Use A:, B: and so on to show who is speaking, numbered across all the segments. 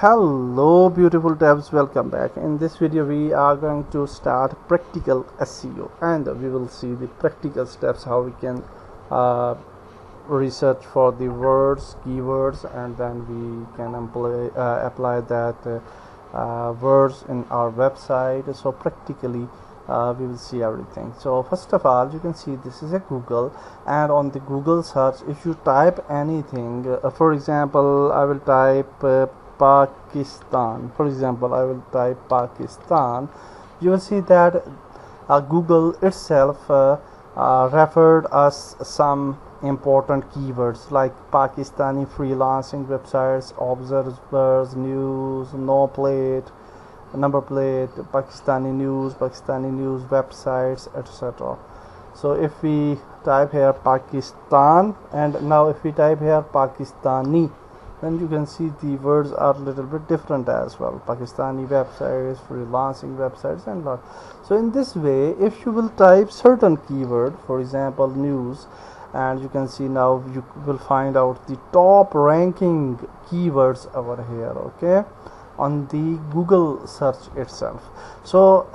A: Hello beautiful devs, welcome back. In this video we are going to start practical SEO and we will see the practical steps how we can research for the words, keywords, and then we can apply that words in our website. So practically we will see everything. So first of all, you can see this is a Google, and on the Google search, if you type anything, for example I will type Pakistan. For example, I will type Pakistan. You will see that Google itself referred us some important keywords like Pakistani freelancing websites, observers, news, number plate, Pakistani news websites, etc. So if we type here Pakistan, and now if we type here Pakistani, then you can see the words are a little bit different as well. Pakistani websites, freelancing websites, and lot. So in this way, if you will type certain keyword, for example news, and you can see now you will find out the top ranking keywords over here, okay, on the Google search itself. So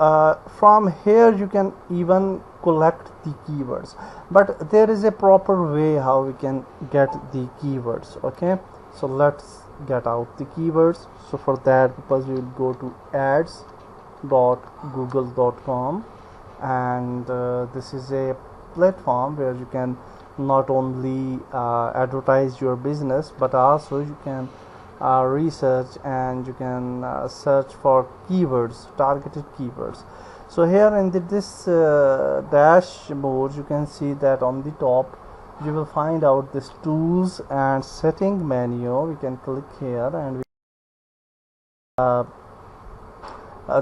A: from here you can even collect the keywords, but there is a proper way how we can get the keywords, okay. So let's get out the keywords. So for that purpose we will go to ads.google.com, and this is a platform where you can not only advertise your business, but also you can research and you can search for keywords, targeted keywords. So here in this dashboard you can see that on the top you will find out this tools and setting menu. We can click here and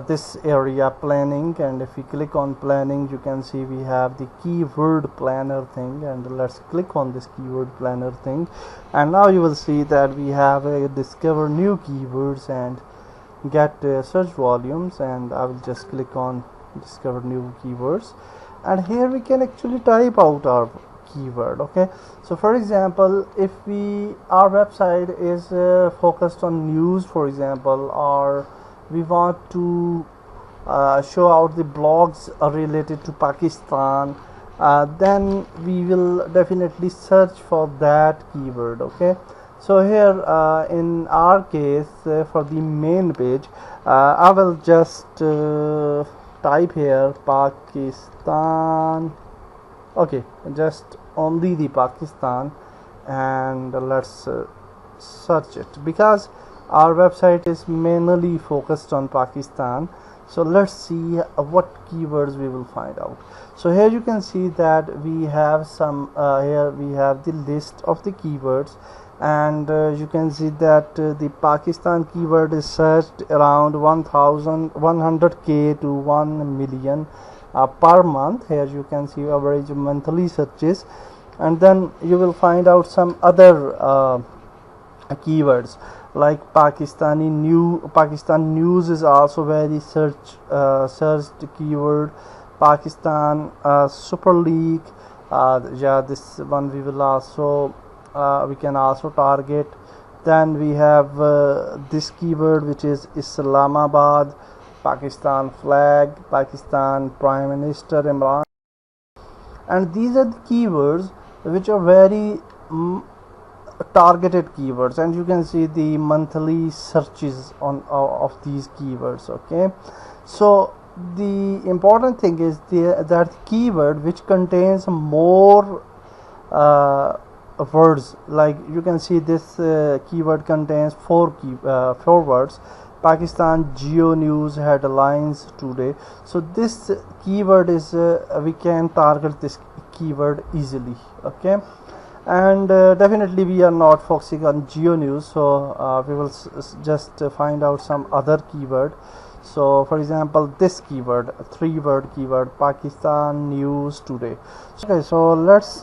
A: this area planning, and if we click on planning you can see we have the keyword planner thing, and let's click on this keyword planner thing, and now you will see that we have a discover new keywords and get search volumes, and I will just click on discover new keywords, and here we can actually type out our keyword, okay. So for example, if our website is focused on news, for example, or we want to show out the blogs related to Pakistan, then we will definitely search for that keyword, okay. So here in our case, for the main page, I will just type here Pakistan, okay, just only the Pakistan, and let's search it because our website is mainly focused on Pakistan. So let's see what keywords we will find out. So here you can see that we have some here we have the list of the keywords, and you can see that the Pakistan keyword is searched around 100k to 1 million per month. Here you can see average monthly searches, and then you will find out some other keywords like Pakistan news is also very searched keyword. Pakistan Super League, yeah, this one we will also we can also target. Then we have this keyword which is Islamabad, Pakistan flag, Pakistan Prime Minister Imran, and these are the keywords which are very targeted keywords, and you can see the monthly searches on of these keywords, okay. So the important thing is that keyword which contains more words, like you can see this keyword contains four words: Pakistan Geo News headlines today. So this keyword is we can target this keyword easily, okay. And definitely we are not focusing on Geo News, so we will just find out some other keyword. So for example this keyword, 3-word keyword, Pakistan News Today. Okay, so let's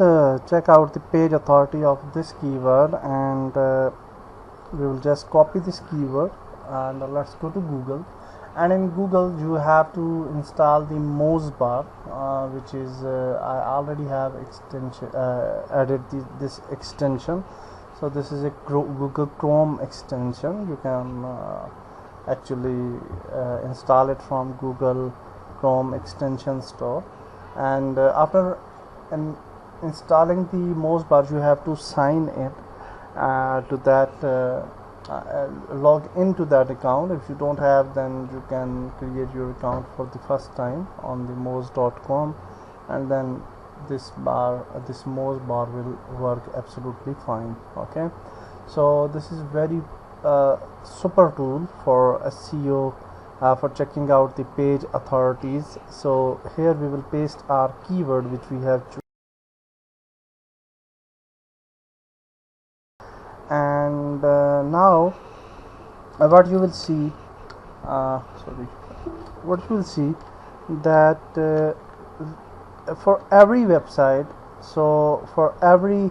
A: check out the page authority of this keyword, and we will just copy this keyword, and let's go to Google. And in Google you have to install the Mosebar, which is I already have extension added this extension. So this is a Google Chrome extension. You can actually install it from Google Chrome extension store, and after installing the Moz bar, you have to sign in to that log into that account. If you don't have, then you can create your account for the first time on the moz.com, and then this Moz bar will work absolutely fine. Okay, so this is very super tool for SEO, for checking out the page authorities. So here we will paste our keyword which we have chosen, and now what you will see that for every website, so for every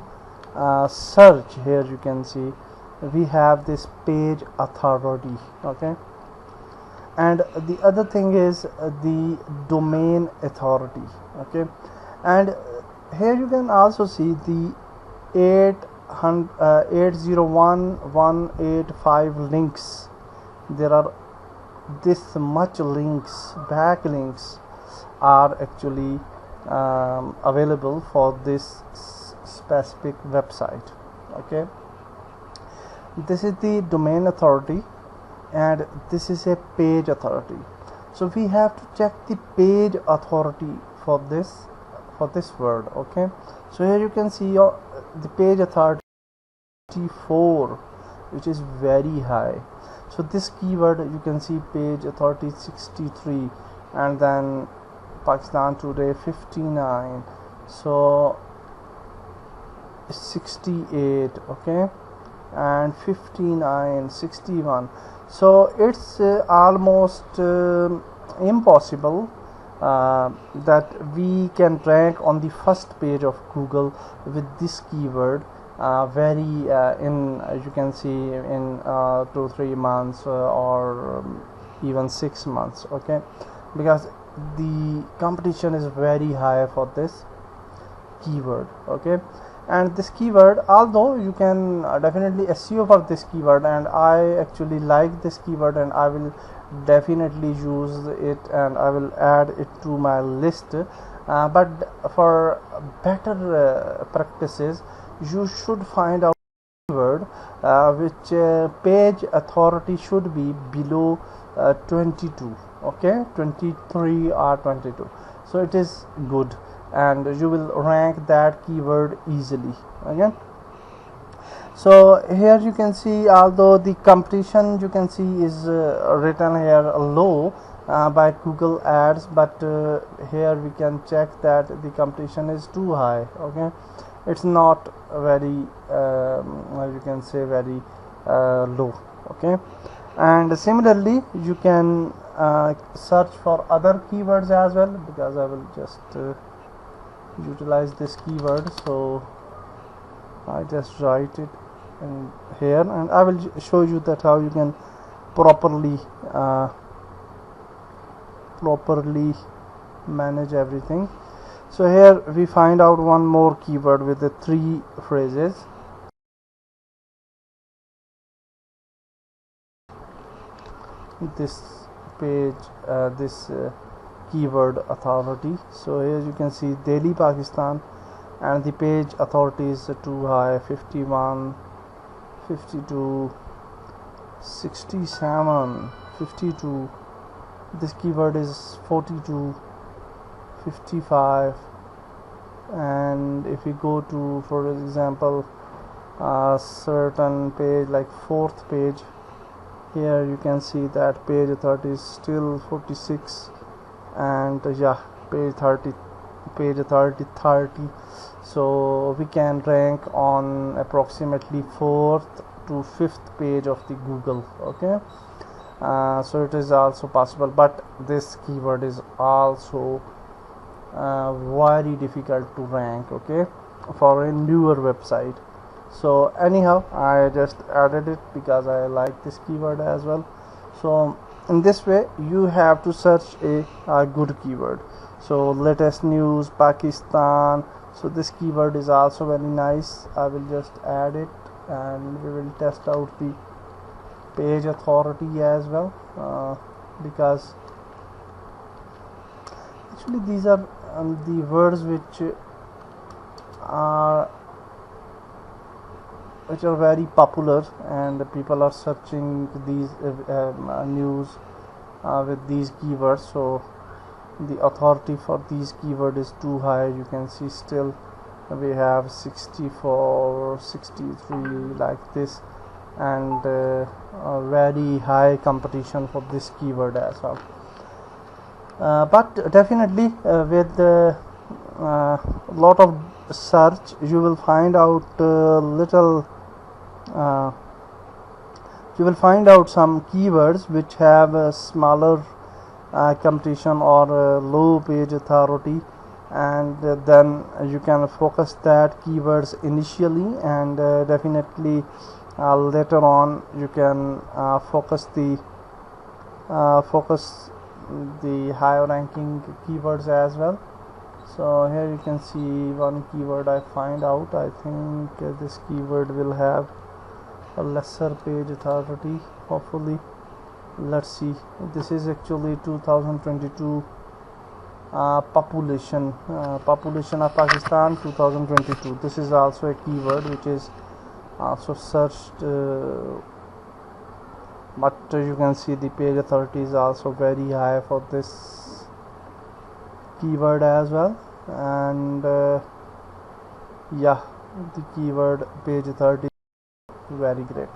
A: search, here you can see we have this page authority. Okay, and the other thing is the domain authority. Okay, and here you can also see the 801,185 links. There are this much links, backlinks are actually available for this specific website. Okay, this is the domain authority, and this is a page authority. So we have to check the page authority for this word. Okay, so here you can see the page authority 4, which is very high. So this keyword, you can see page authority 63, and then Pakistan Today 59, so 68. Okay, and 59, 61. So it's almost impossible that we can rank on the first page of Google with this keyword as you can see, in 2-3 months or even 6 months. Okay, because the competition is very high for this keyword. Okay, and this keyword, although you can definitely SEO for this keyword, and I actually like this keyword, and I will definitely use it, and I will add it to my list, but for better practices, you should find out keyword which page authority should be below 22. Okay, 23 or 22, so it is good, and you will rank that keyword easily. Again, so here you can see, although the competition, you can see, is written here low by Google Ads, but here we can check that the competition is too high. Okay, it's not very you can say very low. Okay, and similarly you can search for other keywords as well, because I will just utilize this keyword. So I just write it in here, and I will show you that how you can properly manage everything. So here we find out one more keyword with the 3 phrases. This page, keyword authority. So here you can see Delhi, Pakistan, and the page authority is too high, 51, 52, 67, 52. This keyword is 42, 55, and if we go to, for example, a certain page like 4th page, here you can see that page authority is still 46, and page authority 30. So we can rank on approximately 4th to 5th page of the Google. Okay, so it is also possible, but this keyword is also very difficult to rank. Okay, for a newer website. So anyhow, I just added it because I like this keyword as well. So in this way you have to search a good keyword. So latest news, Pakistan. So this keyword is also very nice. I will just add it, and we will test out the page authority as well, because actually these are the words which are very popular, and the people are searching these news with these keywords. So the authority for these keyword is too high. You can see still we have 64, 63 like this, and a very high competition for this keyword as well. But definitely with a lot of search you will find out some keywords which have a smaller competition or low page authority, and then you can focus that keywords initially, and definitely later on you can focus the higher ranking keywords as well. So here you can see one keyword I find out. I think this keyword will have a lesser page authority, hopefully. Let's see. This is actually 2022 population of Pakistan 2022. This is also a keyword which is also searched, but you can see the page authority is also very high for this keyword as well. And yeah, the keyword page authority is very great.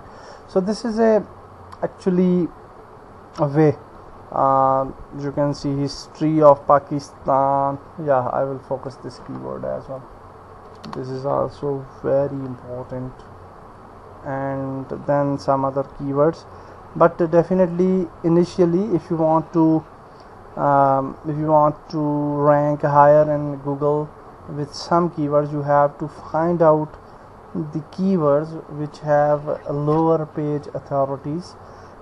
A: So this is actually a way. You can see history of Pakistan. Yeah, I will focus this keyword as well. This is also very important, and then some other keywords. But definitely initially, if you want to rank higher in Google with some keywords, you have to find out the keywords which have lower page authorities.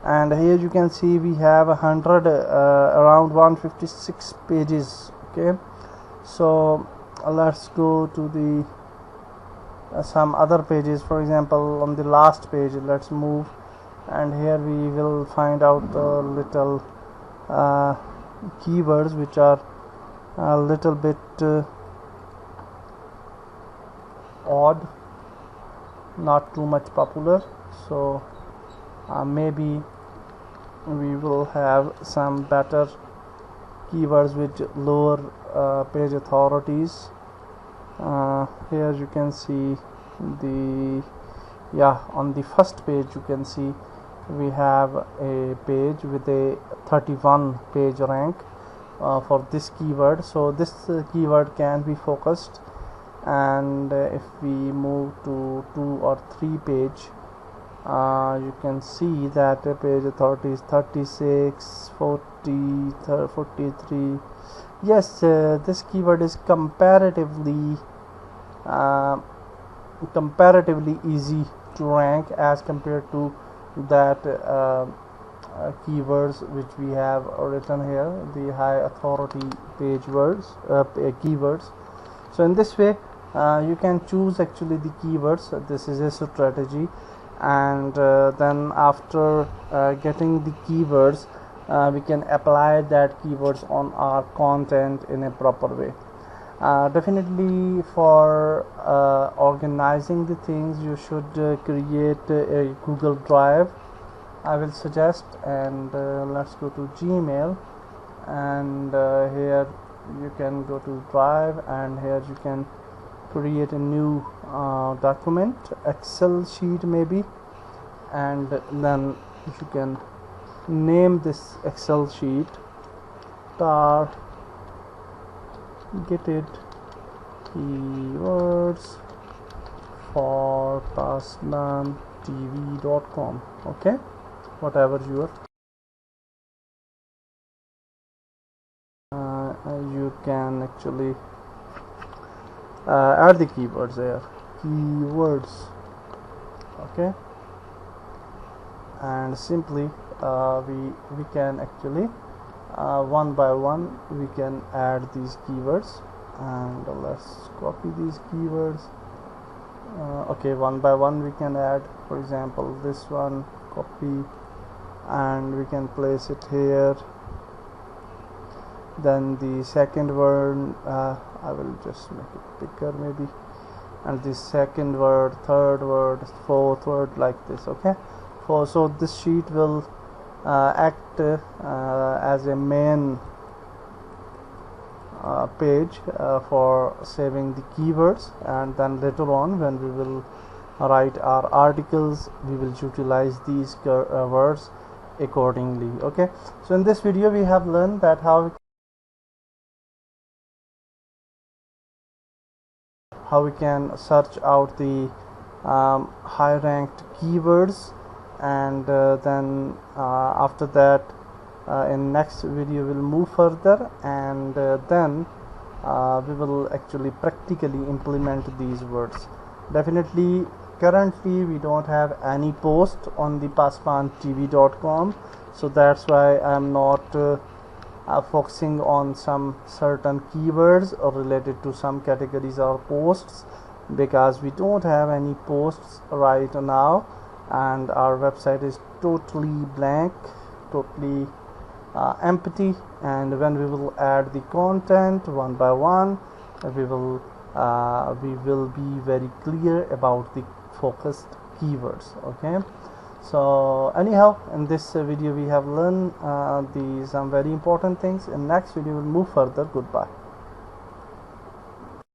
A: And here you can see we have around 156 pages. Okay, so let's go to the some other pages. For example, on the last page, let's move, and here we will find out little keywords which are a little bit odd, not too much popular. So maybe we will have some better keywords with lower page authorities. Here you can see on the first page you can see we have a page with a 31 page rank for this keyword. So this keyword can be focused, and if we move to 2 or 3 page, you can see that the page authority is 36, 40, 43. Yes, this keyword is comparatively easy to rank as compared to that keywords which we have written here, the high authority page words, keywords. So in this way you can choose actually the keywords. This is a strategy, and then after getting the keywords, we can apply that keywords on our content in a proper way. Definitely for organizing the things, you should create a Google Drive, I will suggest, and let's go to Gmail, and here you can go to Drive, and here you can create a new document, Excel sheet maybe, and then you can name this Excel sheet targeted keywords for tasmantv.com. okay, whatever your you can actually add the keywords there, keywords. Okay, and simply we can actually one by one we can add these keywords, and let's copy these keywords Okay, one by one we can add. For example, this one, copy, and we can place it here. Then the second word, I will just make it bigger maybe, and the second word, third word, fourth word, like this. Okay, so this sheet will act as a main page for saving the keywords, and then later on when we will write our articles, we will utilize these words accordingly. Okay, so in this video we have learned that how we can search out the high ranked keywords, and then after that in next video we'll move further, and then we will actually practically implement these words. Definitely currently we don't have any post on the passpantv.com, so that's why I'm not focusing on some certain keywords or related to some categories or posts, because we don't have any posts right now and our website is totally blank, totally empty. And when we will add the content one by one, we will be very clear about the focused keywords. Okay, so anyhow, in this video we have learned some very important things. In next video we'll move further. Goodbye.